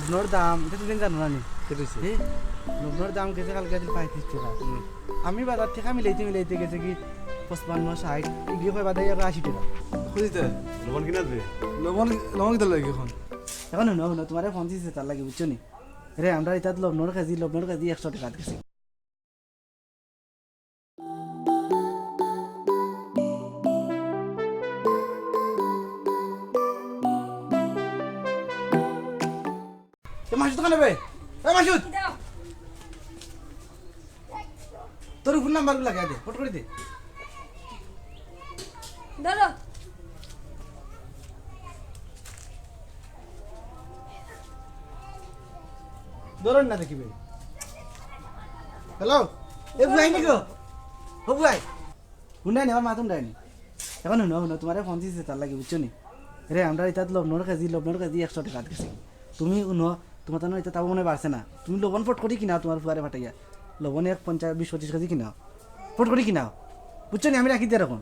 লবণের দাম এটা তুমি জানো না নি লবণের দাম গেছে কালকে 35 টাকা আমি বাজার থেকে মিলাইতে গেছে কি 55 60 এগিয়ে হয় বাদাই 80 টাকা খুঁজিতে লবণ কিনা দে লবণ লবণ কিতা লাগে এখন এখন তোমার ফোন দিছে তার লাগে বুঝছো নি রে আমরা এটা লবণের কেজি 100 টাকা গেছে মাসুদ দোকানে বে মাসুদ তোর ফোন নাম্বার লাগে দে ফটো করে দে ধরো ধরুন না দেখিবে হ্যালো এ বুয়াই নি গো ও বুয়াই হুনাই নি আমার মাতুন ডাইনি এখন হুনো তোমারে ফোন দিছে তার লাগে বুঝছো নি রে আমরা এটা লবণের কেজি 100 টাকা গেছে তুমি উনো তোমার তো এটা তাও মনে বাড়ছে না তুমি লবণ ফট করি কিনা তোমার ফুয়ারে ফাটাইয়া লবণ 50-20-25 কেজি কিনাও ফট করি কিনাও বুঝছো নি আমি রাখি দিয়ে রাখুন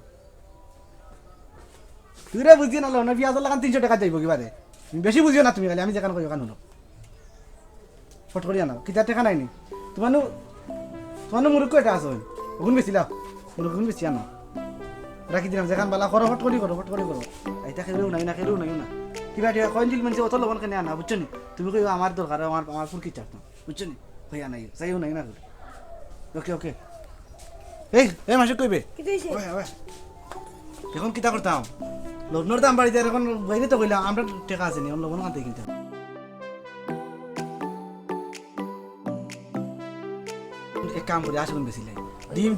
তুই রে বুঝিয়ে না লবণ পেঁয়াজ লাগান 300 টাকা যাইব কিবারে তুমি বেশি বুঝিও না তুমি খালি আমি যেখানে কই ওখানে ফট করি আনাও কিতা টাকা নাইনি তোমার মুরুখ কয়টা আছে ওগুন বেশি লাও মুরুগুন বেশি আনো রাখি দিলাম যেখান বালা করো ফট করি করো এইটা খেলেও নাই না কিবা টিয়া কইন দিল মানে অত লবণ কেনে আনা বুঝছো নি তুমি কই আমার দরকার আমার ফুরকি চাট না বুঝছো নি কই আনাই চাইও নাই না ওকে এই মাসে কইবে কি কইছে ওই এখন কিতা করতাম লবণের দাম বাড়িতে এখন বাইরে তো কইলাম আমরা টাকা আছে নি লবণ কানতে কিনতাম এক কাম করে আসুন বেশি লাগে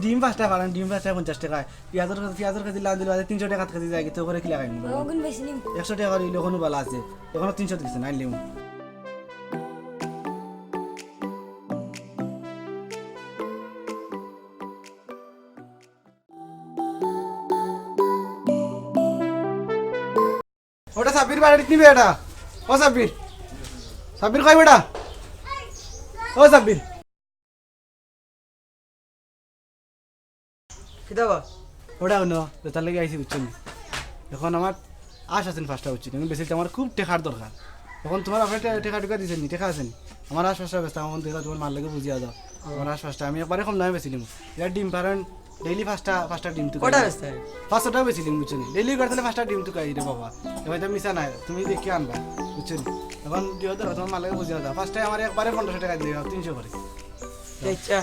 ডিম 5 টাকা পারেন ডিম 5 টাকা 50 টাকা পেঁয়াজের কেজি লাল দিলে 300 টাকা কেজি যায় তো করে কি লাগাই ওগুন বেশি নিম 100 টাকা দিলে কোনো বালা আছে এখনো 300 দিছে না নিলাম ওটা সাবির বাড়ি নিবি এটা ও সাবির কই বেটা ও সাবির কিতাবা ওটা হলো তার লেগে আইসি বুঝছেন এখন আমার আশ আছেন 5টা উচিত কিন্তু বেশি আমার খুব টেকার দরকার এখন তোমার আপনার টেকা টুকা দিয়েছেন নি টেকা আছেন আমার আশ 5টা ব্যস্ত আমার দেখা তোমার মাল লাগে বুঝিয়া দাও আমার আশ 5টা আমি একবারে কম দামে বেছিলাম এটা ডিম পারেন ডেইলি 5টা ডিম তো কটা ব্যস্ত 500 টাকা বেছিলাম বুঝছেন ডেইলি করতে 5টা ডিম তো কাই রে বাবা এবার তো মিশা নাই তুমি দেখি আনবা বুঝছেন এখন দিও দাও তোমার মাল লাগে বুঝিয়া দাও 5টায় আমার একবারে 1500 টাকা দিও 300 করে আচ্ছা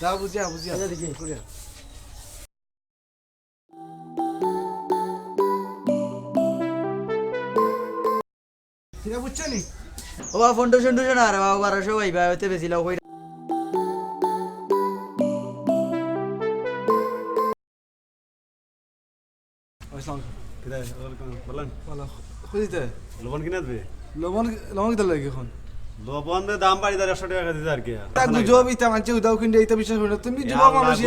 যাও বুঝিয়া দেখি করিয়া ঠিক আছে বুঝছো নি ও বাবা ফোন টোশন আর বাবা 1200 ভাই হইতে বেশি লাও কই কিনা বলেন ভালো খুঁজিতে লবণ কিনা দে লবণ কিতা লাগে এখন লবণের দাম বাড়ি 100 টাকা দিতে আর কি তা গুজব ইতা মানছে উদাও কিনতে ইতা বিশ্বাস করি না তুমি যুবক মানুষ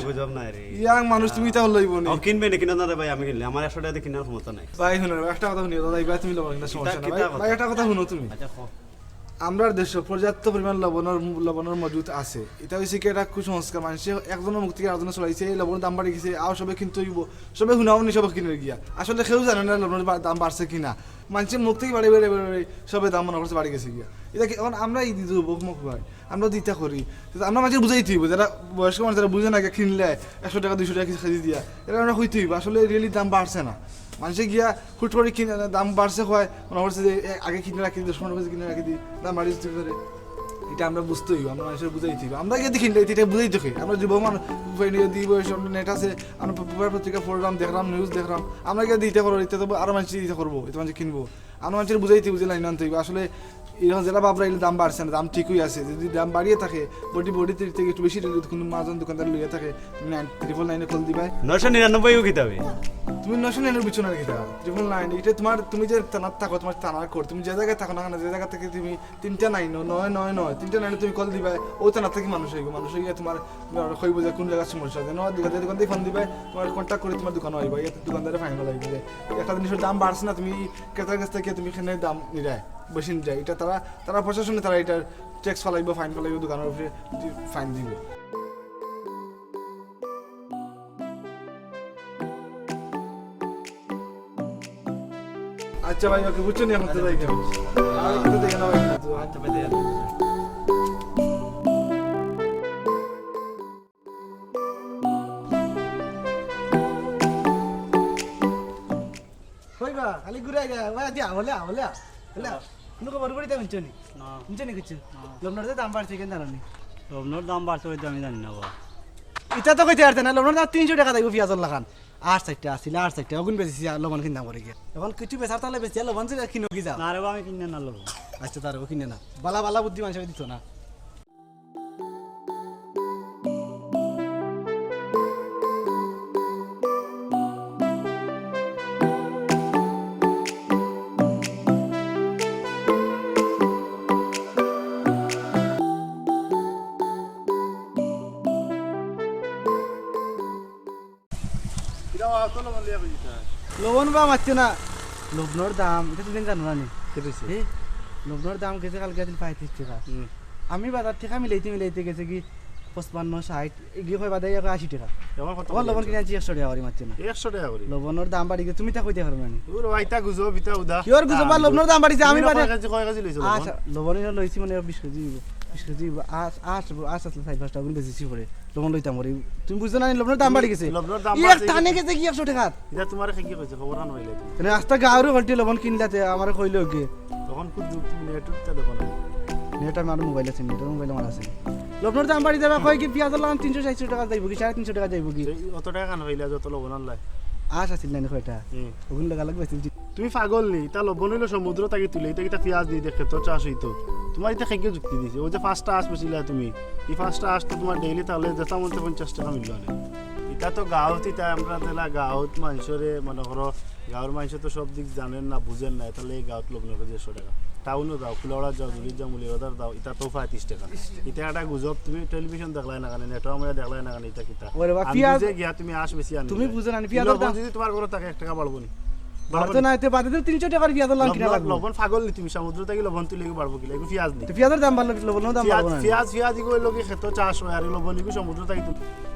গুজব নাই রে ইয়াং মানুষ তুমি ইতা লইব নি কিনবে না কিনা না রে ভাই আমি কিনলে আমার 100 টাকা দিয়ে কেনার ক্ষমতা নাই ভাই শুনো একটা কথা শুনিও দাদা এবার তুমি লবণ কিনা সমস্যা না ভাই একটা কথা শুনো তুমি আচ্ছা আমরা দেশে পর্যাপ্ত পরিমাণ লবণের মজুদ আছে এটা হয়েছে কি একটা কুসংস্কার মানুষে একজনের মুখ থেকে আরেকজনে চলাইছে এই লবণের দাম বাড়ি গেছে আর সবে কিন্তু সবে শুনাও নি সবে কিনে গিয়া আসলে কেউ জানে না লবণের দাম বাড়ছে কিনা মানুষের মুখ থেকে বাড়ি সবে দাম মনে করছে বাড়ি গেছে গিয়া এটা এখন আমরা এই দিতে মুখ ভাই আমরা দিতে করি আমরা মানুষের বুঝাই থইব যারা বয়স্ক মানুষ যারা বুঝে না কিনলে 100 টাকা 200 টাকা খেয়ে দিয়া এটা আমরা হইতে হইব আসলে রিয়েলি দাম বাড়ছে না মানুষে গিয়া হুট করে কিনে দাম বাড়ছে হয় মনে করছে যে আগে কিনে রাখি 10-15 কেজি কিনে রাখি দিই দাম বাড়ি যেতে পারে এটা আমরা বুঝতে হইব আমরা মানুষের বুঝাই দিব আমরা গিয়ে দেখি এটা বুঝাই দেখি আমরা যুবক মানুষ দিব নেট আছে আমরা পেপার পত্রিকা পড়লাম দেখলাম নিউজ দেখলাম আমরা গিয়ে দিতে করবো এটা তো আরো মানুষ দিতে করবো এটা মানুষ কিনবো আমরা মানুষের বুঝাই দিব যে লাইন আনতে হইব আসলে এরকম যারা বাবরা এলে দাম বাড়ছে না দাম ঠিকই আছে যদি দাম বাড়িয়ে থাকে বডি থেকে একটু বেশি কোনো মাজন দোকানদার লইয়া থাকে 999 খোল দিবাই 999 কিতাবে তুমি 999 বিছনা রেখে দাও 999 এটা তুমি যে তানার থাকো তোমার তানার কর তুমি যে জায়গায় থাকো না যে জায়গা থেকে তুমি 399 তুমি কল দিবা ও তানার থেকে মানুষ হইবে তোমার কইব যে কোন জায়গা সমস্যা আছে দোকান দিয়ে ফোন দিবা তোমার কন্টাক্ট করে তোমার দোকান হইবা এটা দোকানদারে ফাইনাল হইবে যে একটা জিনিসের দাম বাড়ছে না তুমি ক্রেতার কাছ থেকে তুমি এখানে দাম নিরায় বেশি যায় এটা তারা প্রশাসনে তারা এটার ট্যাক্স ফালাইব ফাইন ফালাইব দোকানের উপরে ফাইন দিব আচ্ছা ভাই ওকে বুঝছো নি এখন তো যাই কেন আর একটু দেখে নাও একটু আচ্ছা ভাই দেখেন। কইবা খালি ঘুরাই গা ওয়া দিয়া হলে হলে হলে কোনো খবর করি তা শুনছো নি না শুনছো নি কিছু লবণের দাম বাড়ছে কেন জানো নি লবণের দাম বাড়ছে হয়তো আমি জানি না বাবা এটা তো কইতে পারতে না লবণের দাম 300 টাকা দেবো পেঁয়াজের লাগান 8 আসছিল 8 অগুন বেশি লবণ কিনতাম করে গিয়া এখন কিছু বেচার তাহলে বেশি লবণ যে কিনো কি যাও না রে বাবা, আমি কিনে না লবণ আচ্ছা তার কিনে না বালা বালা বুদ্ধি মানুষ দিত না কিরা তো লবণ লিয়া বুঝিতা লবণ বা মারছে না লবণের দাম এটা তুমি জানো না নি কেটেছে এ লবণের দাম গেছে কালকে দিন 35 টাকা আমি বাজার থেকে মিলাইতে গেছে কি 55 60 এগিয়ে হয় বাদে 80 টাকা এখন কত আমার লবণ কিনে আনছি 100 টাকা করে মারছে না 100 টাকা করে লবণের দাম বাড়ি গেছে তুমি তা কইতে পারবে না ওর ভাইটা গুজো বিতা উদা কিওর গুজো বা লবণের দাম বাড়িছে আমি বাদে কয় কেজি লইছো আচ্ছা লবণের লইছি মানে 20 কেজি 20 কেজি আসলে 5 টাকা বেশি পড়ে লবণ লইতাম করে তুমি বুঝছো না লবণের দাম বাড়ি গেছে লবণের দাম এক বাড়ছে টানে গেছে কি 100 টাকা এটা তোমার কি কইছে খবর আন হইলে মানে আস্তা গাওরে হলটি লবণ কিনলাতে আমার কইলো কি তখন খুব দুঃখ তুমি নেটটা দেখো না নেট আমার মোবাইল আছে নেট মোবাইল আমার আছে লবণের দাম বাড়ি যাবে কয় কি পেঁয়াজের লাগান 360 টাকা যাইব কি 350 টাকা যাইব কি অত টাকা কান হইলা যত লবণ আনলাই আশ আছিল না কয়টা ওগুন লাগা লাগবে তুমি পাগল নি তা লবণ হইলো সমুদ্র তাকে তুলে এটা কিটা পেঁয়াজ দিয়ে দেখে তো চাষ হইতো তোমার এটা খেয়ে যুক্তি দিছে ও যে 5টা আস বেচিলা তুমি এই 5টা আস তো তোমার ডেইলি তাহলে যেটা মধ্যে 50 টাকা মিললো না এটা তো গাঁৱত তাই আমরা তেলা গাঁৱত মানুষরে মনে করো গাঁৱৰ মানুষ তো সব দিক জানেন না বুঝেন না তাহলে এই গাঁৱত লবণের কাছে 100 টাকা টাউনও যাও ফুলাওড়া যাও যদি যাও মুলিবাজার দাও এটা তো 35 টাকা এটা একটা গুজব তুমি টেলিভিশন দেখলাই না কারণে নেটও আমরা দেখলাই না কারণে এটা কিতা ওরে বাবা পেঁয়াজ যে গিয়া তুমি আস বেশি আনি তুমি বুঝো না পেঁয়াজের দাম যদি তোমার ঘরে থাকে 1 টাকা বাড়বো নি বাড়তো না এতে বাদে 300 টাকার পেঁয়াজের লাগান কিনা লাগবে লবণ পাগল নি তুমি সমুদ্র থেকে লবণ তুলে বাড়বো কি লাগবে পেঁয়াজ নি তো পেঁয়াজের দাম বাড়লো লবণের দাম বাড়বো না পেঁয়াজ ইগো লোকে খেত চাষ হয় আর লবণ ইগো সমুদ্র থেকে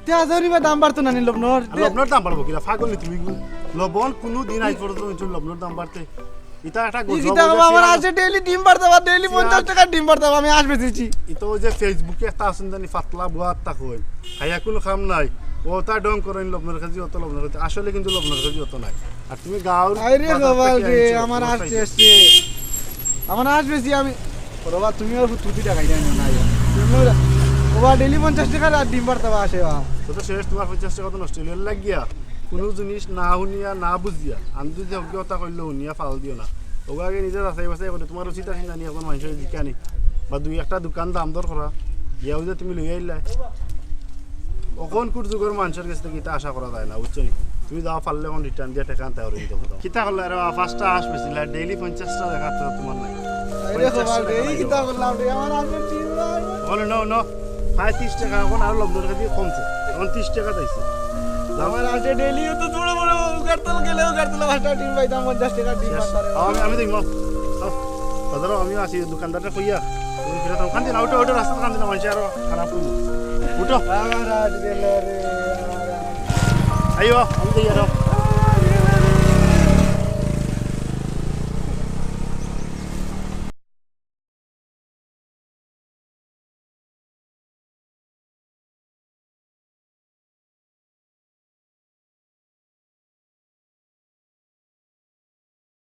পেঁয়াজের বা দাম বাড়তো না নি লবণের লবণের দাম বাড়বো কি পাগল নি তুমি লবণ কোনো দিন আজ পর্যন্ত লবণের দাম বাড়তে এটা একটা এটা আমার আছে ডেইলি ডিম বাড়তে বা ডেইলি 50 টাকা ডিম বাড়তে আমি আস বেচেছি এটা যে ফেসবুকে একটা আছেন জানি পাতলা বুয়াত তা কই খাইয়া কোনো খাম নাই ওটা ডং করেন লবণের কাছে অত লবণের কাছে আসলে কিন্তু লবণের কাছে অত নাই আর তুমি গাঁও আরে গোপাল রে আমার আসছে আসছে আমার আস বেশি আমি বাবা তুমি আর 2 টাকা খাই না না ওবা ডেইলি 50 টাকা আর ডিম বাড়তে আসে তো শেষ তোমার 50 টাকা তো নষ্ট হইল লাগিয়া কোনো জিনিস না শুনিয়া না বুঝিয়া আমি যদি অজ্ঞতা করলে শুনিয়া ফাল দিও না ওগাকে নিজে যাচাই বাছাই করে তোমার উচিত আছে জানি এখন মানুষের জিকে আনি বা দুই একটা দোকান দাম দর করা ইয়াও যে তুমি লই আইলা অকন কুর যুগের মানুষের কাছ থেকে এটা আশা করা যায় না বুঝছো নি তুমি যাওয়া পারলে এখন রিটার্ন দিয়ে টাকা আনতে পারো কিন্তু কিতা করলে আর 5টা আস বেশিলা ডেইলি 50টা দেখাচ্ছে তোমার নাই আরে গোপাল রে এই কিতা বললাম রে আমার আসবে ঠিক বলে নো 35 টাকা এখন আর লবণের কাছে কমছে এখন 30 টাকা চাইছে আমার আসে ডেইলি তো বড় বড় গাড়তল গেলেও গাড়তল 5টা ডিম পাইতাম 50 টাকা ডিম পারে আমি দেখব বাজারও আমি আছি দোকানদারটা কইয়া তুমি ফিরে তো কান্দি না ওটো রাস্তা কান্দি না মানুষ আরো খারাপ হইব উঠো আমার আজ গেলে রে আইও আমি যাই আর